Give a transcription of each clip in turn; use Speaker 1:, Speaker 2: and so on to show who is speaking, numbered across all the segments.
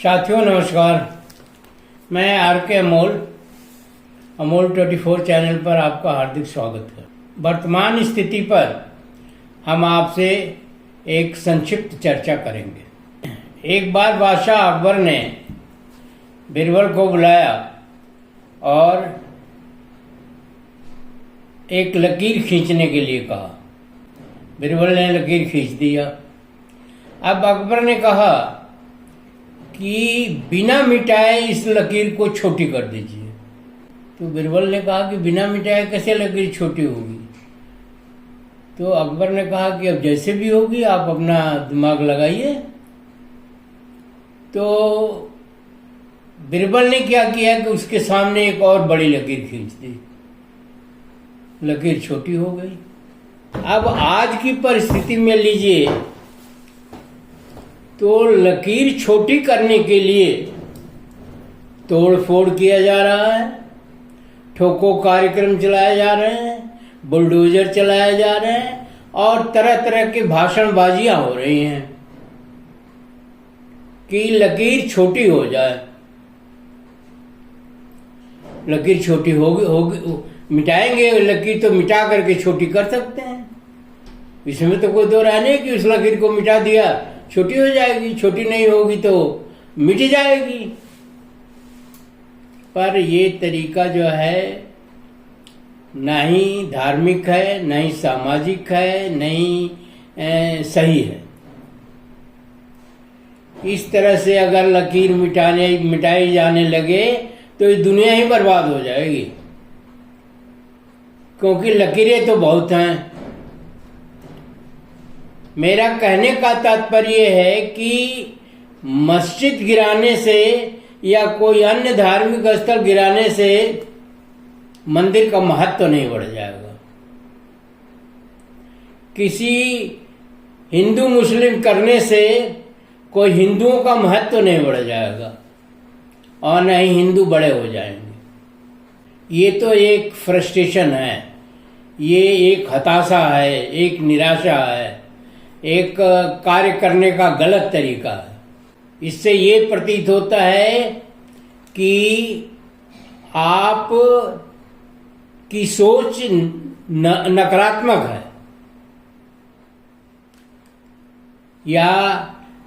Speaker 1: साथियों नमस्कार। मैं आर के अमोल 24 चैनल पर आपका हार्दिक स्वागत है। वर्तमान स्थिति पर हम आपसे एक संक्षिप्त चर्चा करेंगे। एक बार बादशाह अकबर ने बीरबल को बुलाया और एक लकीर खींचने के लिए कहा। बीरबल ने लकीर खींच दिया। अब अकबर ने कहा कि बिना मिटाए इस लकीर को छोटी कर दीजिए। तो बीरबल ने कहा कि बिना मिटाए कैसे लकीर छोटी होगी। तो अकबर ने कहा कि अब जैसे भी होगी आप अपना दिमाग लगाइए। तो बीरबल ने क्या किया कि उसके सामने एक और बड़ी लकीर खींच दी। लकीर छोटी हो गई। अब आज की परिस्थिति में लीजिए तो लकीर छोटी करने के लिए तोड़ फोड़ किया जा रहा है, ठोको कार्यक्रम चलाए जा रहे हैं, बुलडोजर चलाए जा रहे हैं और तरह तरह की भाषणबाजियां हो रही हैं कि लकीर छोटी हो जाए। लकीर छोटी होगी मिटाएंगे लकीर तो मिटा करके छोटी कर सकते हैं। इसमें तो कोई दो राय नहीं कि उस लकीर को मिटा दिया छोटी हो जाएगी, छोटी नहीं होगी तो मिट जाएगी। पर ये तरीका जो है ना ही धार्मिक है, ना ही सामाजिक है, ना ही सही है। इस तरह से अगर लकीर मिटाई जाने लगे तो ये दुनिया ही बर्बाद हो जाएगी, क्योंकि लकीरें तो बहुत हैं। मेरा कहने का तात्पर्य है कि मस्जिद गिराने से या कोई अन्य धार्मिक स्थल गिराने से मंदिर का महत्व नहीं बढ़ जाएगा। किसी हिंदू मुस्लिम करने से कोई हिंदुओं का महत्व नहीं बढ़ जाएगा और न ही हिंदू बड़े हो जाएंगे। ये तो एक फ्रस्ट्रेशन है, ये एक हताशा है, एक निराशा है, एक कार्य करने का गलत तरीका है। इससे ये प्रतीत होता है कि आप की सोच नकारात्मक है, या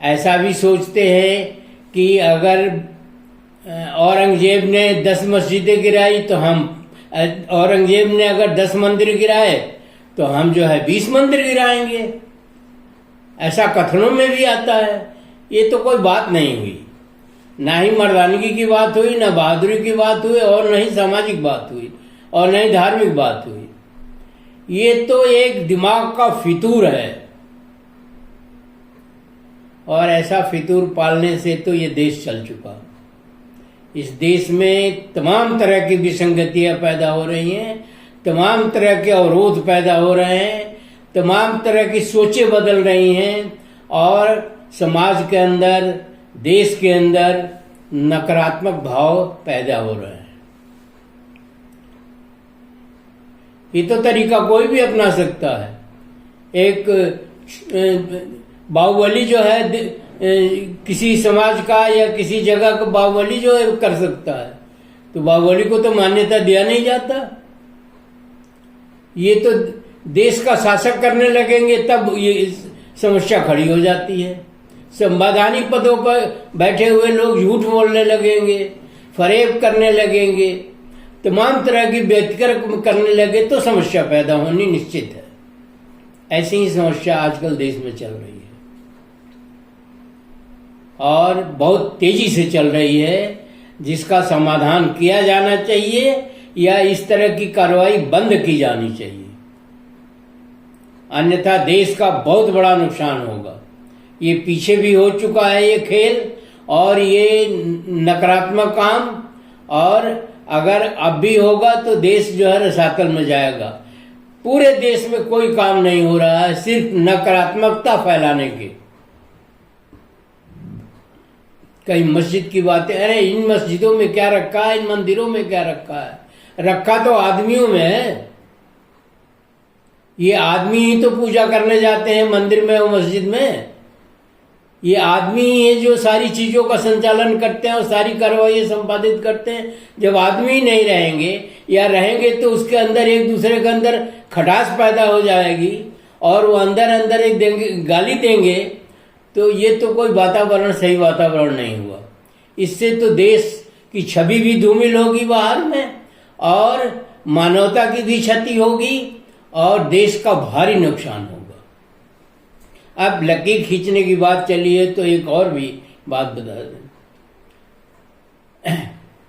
Speaker 1: ऐसा भी सोचते हैं कि अगर औरंगजेब ने 10 मस्जिदें गिराई तो औरंगजेब ने अगर 10 मंदिर गिराए तो हम जो है 20 मंदिर गिराएंगे। ऐसा कथनों में भी आता है। ये तो कोई बात नहीं हुई, ना ही मर्दानगी की बात हुई, ना बहादुरी की बात हुई और न ही सामाजिक बात हुई और न ही धार्मिक बात हुई। ये तो एक दिमाग का फितूर है और ऐसा फितूर पालने से तो ये देश चल चुका। इस देश में तमाम तरह की विसंगतियां पैदा हो रही हैं, तमाम तरह के अवरोध पैदा हो रहे हैं, तमाम तरह की सोचें बदल रही हैं और समाज के अंदर, देश के अंदर नकारात्मक भाव पैदा हो रहे हैं। ये तो तरीका कोई भी अपना सकता है। एक बाहुबली जो है किसी समाज का या किसी जगह का बाहुबली जो है कर सकता है, तो बाहुबली को तो मान्यता दिया नहीं जाता। ये तो देश का शासक करने लगेंगे तब ये समस्या खड़ी हो जाती है। संवैधानिक पदों पर बैठे हुए लोग झूठ बोलने लगेंगे, फरेब करने लगेंगे, तमाम तरह की व्यतिक्रम करने लगे तो समस्या पैदा होनी निश्चित है। ऐसी ही समस्या आजकल देश में चल रही है और बहुत तेजी से चल रही है, जिसका समाधान किया जाना चाहिए या इस तरह की कार्रवाई बंद की जानी चाहिए। अन्यथा देश का बहुत बड़ा नुकसान होगा। ये पीछे भी हो चुका है ये खेल और ये नकारात्मक काम, और अगर अब भी होगा तो देश जो है रसातल में जाएगा। पूरे देश में कोई काम नहीं हो रहा है, सिर्फ नकारात्मकता फैलाने के। कई मस्जिद की बातें, अरे इन मस्जिदों में क्या रखा है, इन मंदिरों में क्या रखा है? रखा तो आदमियों में है। ये आदमी ही तो पूजा करने जाते हैं मंदिर में और मस्जिद में। ये आदमी ही है जो सारी चीजों का संचालन करते हैं और सारी कार्रवाई संपादित करते हैं। जब आदमी नहीं रहेंगे या रहेंगे तो उसके अंदर एक दूसरे के अंदर खटास पैदा हो जाएगी और वो अंदर अंदर एक देंगे, गाली देंगे, तो ये तो कोई वातावरण सही वातावरण नहीं हुआ। इससे तो देश की छवि भी धूमिल होगी बाहर में और मानवता की भी क्षति होगी और देश का भारी नुकसान होगा। अब लकीर खींचने की बात चली है तो एक और भी बात बता दें।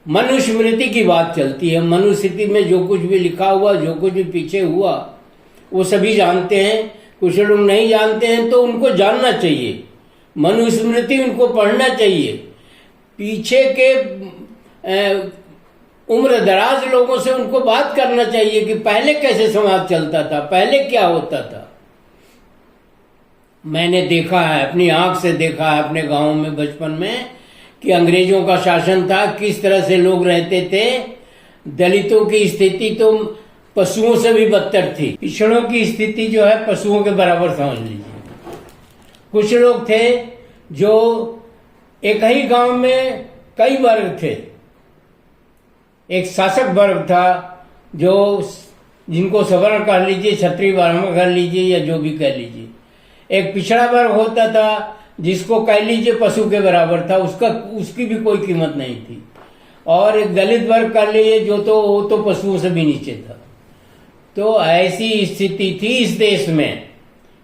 Speaker 1: मनुस्मृति की बात चलती है। मनुस्मृति में जो कुछ भी लिखा हुआ, जो कुछ भी पीछे हुआ, वो सभी जानते हैं। कुछ लोग नहीं जानते हैं तो उनको जानना चाहिए, मनुस्मृति उनको पढ़ना चाहिए। पीछे के उम्र दराज लोगों से उनको बात करना चाहिए कि पहले कैसे समाज चलता था, पहले क्या होता था। मैंने देखा है, अपनी आंख से देखा है अपने गांव में बचपन में कि अंग्रेजों का शासन था, किस तरह से लोग रहते थे। दलितों की स्थिति तो पशुओं से भी बदतर थी। पिछड़ों की स्थिति जो है पशुओं के बराबर समझ लीजिए। कुछ लोग थे जो एक ही गांव में कई वर्ग थे। एक शासक वर्ग था जो जिनको सवर्ण कह लीजिए, क्षत्रिय ब्राह्मण कह लीजिए या जो भी कह लीजिए। एक पिछड़ा वर्ग होता था जिसको कह लीजिए पशु के बराबर था, उसकी भी कोई कीमत नहीं थी। और एक दलित वर्ग कह लीजिए जो वो तो पशुओं से भी नीचे था। तो ऐसी स्थिति थी इस देश में।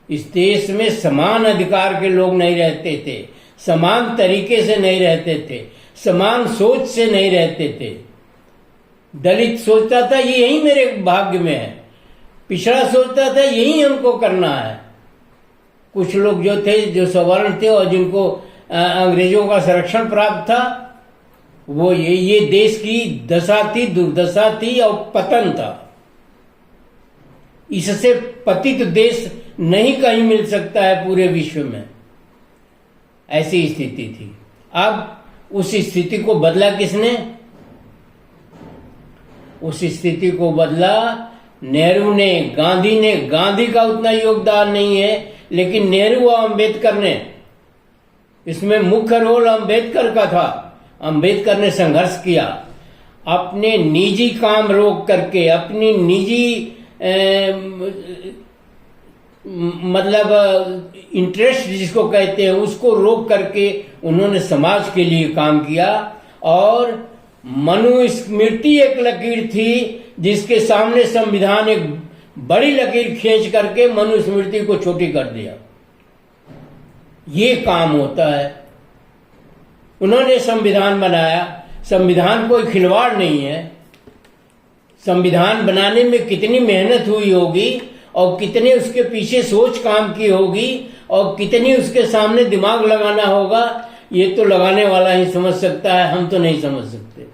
Speaker 1: इस देश में समान अधिकार के लोग नहीं रहते थे, समान तरीके से नहीं रहते थे, समान सोच से नहीं रहते थे। दलित सोचता था यही मेरे भाग्य में है, पिछड़ा सोचता था यही हमको करना है। कुछ लोग जो थे जो सवर्ण थे और जिनको अंग्रेजों का संरक्षण प्राप्त था, वो ये देश की दशा थी, दुर्दशा थी और पतन था। इससे पतित देश नहीं कहीं मिल सकता है पूरे विश्व में। ऐसी स्थिति थी। अब उस स्थिति को बदला किसने? उस स्थिति को बदला नेहरू ने, गांधी ने। गांधी का उतना योगदान नहीं है, लेकिन नेहरू और अंबेडकर ने, इसमें मुख्य रोल अंबेडकर का था। अंबेडकर ने संघर्ष किया, अपने निजी काम रोक करके, अपनी निजी मतलब इंटरेस्ट जिसको कहते हैं उसको रोक करके उन्होंने समाज के लिए काम किया। और मनुस्मृति एक लकीर थी जिसके सामने संविधान एक बड़ी लकीर खींच करके मनुस्मृति को छोटी कर दिया। ये काम होता है। उन्होंने संविधान बनाया। संविधान कोई खिलवाड़ नहीं है। संविधान बनाने में कितनी मेहनत हुई होगी और कितने उसके पीछे सोच काम की होगी और कितनी उसके सामने दिमाग लगाना होगा, ये तो लगाने वाला ही समझ सकता है, हम तो नहीं समझ सकते।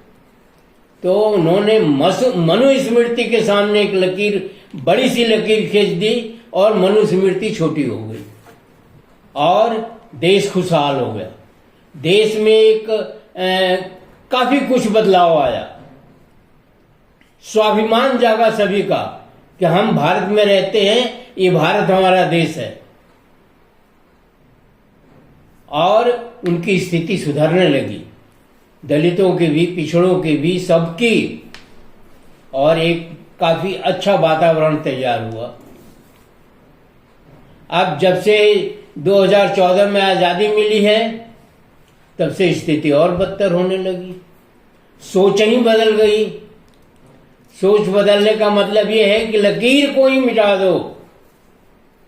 Speaker 1: तो उन्होंने मनुस्मृति के सामने एक लकीर, बड़ी सी लकीर खींच दी और मनुस्मृति छोटी हो गई और देश खुशहाल हो गया। देश में एक काफी कुछ बदलाव आया। स्वाभिमान जागा सभी का कि हम भारत में रहते हैं, ये भारत हमारा देश है। और उनकी स्थिति सुधरने लगी, दलितों की भी, पिछड़ों की भी, सबकी। और एक काफी अच्छा वातावरण तैयार हुआ। अब जब से 2014 में आजादी मिली है तब से स्थिति और बदतर होने लगी। सोच ही बदल गई। सोच बदलने का मतलब यह है कि लकीर को ही मिटा दो।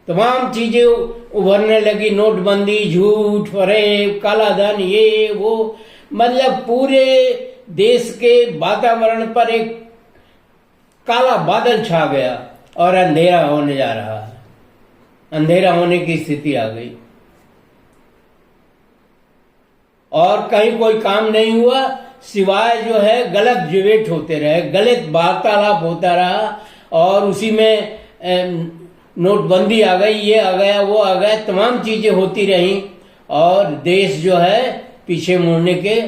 Speaker 1: तमाम चीजें उभरने लगी, नोटबंदी, झूठ, फरेब, काला धन, ये वो, मतलब पूरे देश के वातावरण पर एक काला बादल छा गया और अंधेरा होने जा रहा है। अंधेरा होने की स्थिति आ गई और कहीं कोई काम नहीं हुआ सिवाय जो है गलत डिबेट होते रहे, गलत वार्तालाप होता रहा और उसी में नोटबंदी आ गई, ये आ गया, वो आ गया, तमाम चीजें होती रही और देश जो है पीछे मुड़ने के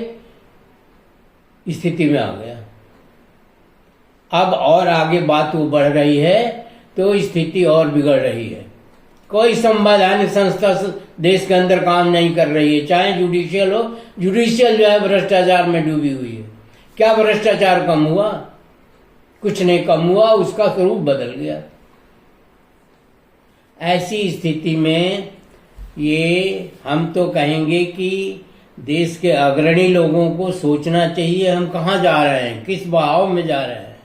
Speaker 1: स्थिति में आ गया। अब और आगे बात वो बढ़ रही है तो स्थिति और बिगड़ रही है। कोई संवैधानिक संस्था देश के अंदर काम नहीं कर रही है, चाहे जुडिशियल हो। जुडिशियल जो है भ्रष्टाचार में डूबी हुई है। क्या भ्रष्टाचार कम हुआ? कुछ नहीं कम हुआ, उसका स्वरूप बदल गया। ऐसी स्थिति में ये हम तो कहेंगे कि देश के अग्रणी लोगों को सोचना चाहिए हम कहाँ जा रहे हैं, किस बहाव में जा रहे हैं,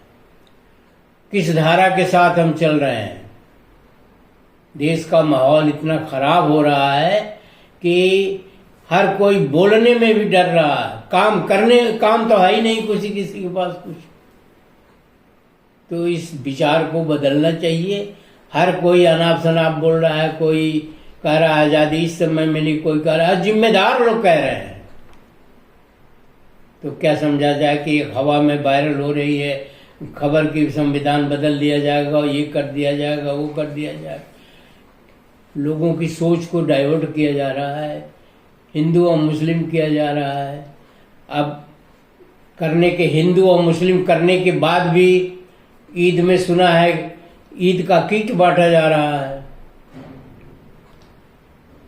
Speaker 1: किस धारा के साथ हम चल रहे हैं। देश का माहौल इतना खराब हो रहा है कि हर कोई बोलने में भी डर रहा है, काम तो है ही नहीं किसी के पास कुछ। तो इस विचार को बदलना चाहिए। हर कोई अनाप शनाप बोल रहा है, कोई कह रहा है आजादी इस समय मिली, कोई कह रहा है, जिम्मेदार लोग कह रहे हैं। तो क्या समझा जाए कि एक हवा में वायरल हो रही है खबर की संविधान बदल दिया जाएगा, ये कर दिया जाएगा, वो कर दिया जाएगा। लोगों की सोच को डाइवर्ट किया जा रहा है, हिंदू और मुस्लिम किया जा रहा है। अब हिंदू और मुस्लिम करने के बाद भी ईद में सुना है ईद का किट बांटा जा रहा है।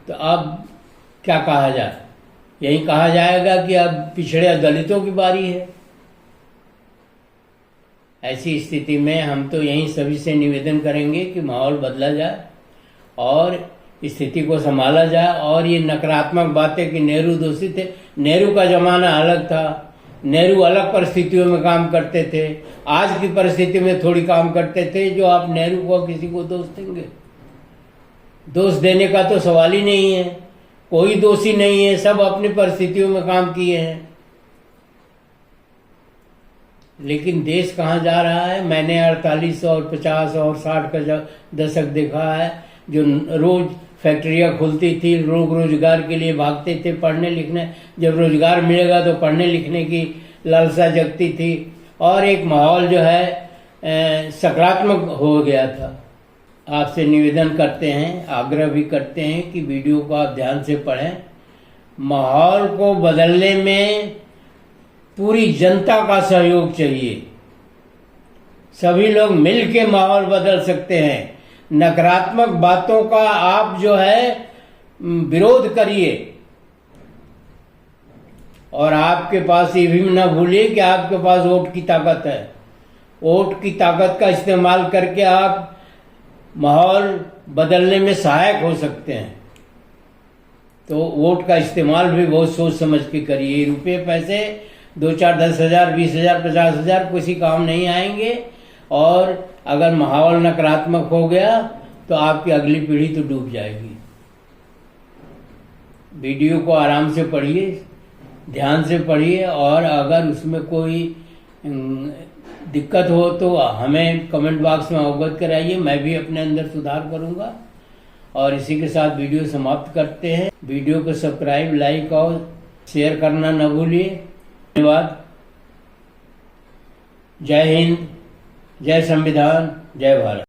Speaker 1: तो अब क्या कहा जाए? यही कहा जाएगा कि अब पिछड़े दलितों की बारी है। ऐसी स्थिति में हम तो यही सभी से निवेदन करेंगे कि माहौल बदला जाए और स्थिति को संभाला जाए। और ये नकारात्मक बातें कि नेहरू दोषी थे, नेहरू का जमाना अलग था, नेहरू अलग परिस्थितियों में काम करते थे। आज की परिस्थिति में थोड़ी काम करते थे जो आप नेहरू को किसी को दोष देंगे। दोष देने का तो सवाल ही नहीं है, कोई दोषी नहीं है, सब अपनी परिस्थितियों में काम किए हैं। लेकिन देश कहाँ जा रहा है? मैंने 48 और 50 और 60 का दशक देखा है, जो रोज फैक्ट्रियां खुलती थी, लोग रोजगार के लिए भागते थे, पढ़ने लिखने, जब रोजगार मिलेगा तो पढ़ने लिखने की लालसा जगती थी और एक माहौल जो है सकारात्मक हो गया था। आपसे निवेदन करते हैं, आग्रह भी करते हैं कि वीडियो को आप ध्यान से पढ़ें। माहौल को बदलने में पूरी जनता का सहयोग चाहिए। सभी लोग मिल के माहौल बदल सकते हैं। नकारात्मक बातों का आप जो है विरोध करिए। और आपके पास ये भी ना भूलिए कि आपके पास वोट की ताकत है। वोट की ताकत का इस्तेमाल करके आप माहौल बदलने में सहायक हो सकते हैं। तो वोट का इस्तेमाल भी बहुत सोच समझ के करिए। रुपये पैसे 2 4 10 हजार 20 हजार 50 हजार किसी काम नहीं आएंगे। और अगर माहौल नकारात्मक हो गया तो आपकी अगली पीढ़ी तो डूब जाएगी। वीडियो को आराम से पढ़िए, ध्यान से पढ़िए और अगर उसमें कोई दिक्कत हो तो हमें कमेंट बॉक्स में अवगत कराइए, मैं भी अपने अंदर सुधार करूंगा। और इसी के साथ वीडियो समाप्त करते हैं। वीडियो को सब्सक्राइब, लाइक और शेयर करना न भूलिए। धन्यवाद। जय हिंद, जय संविधान, जय भारत।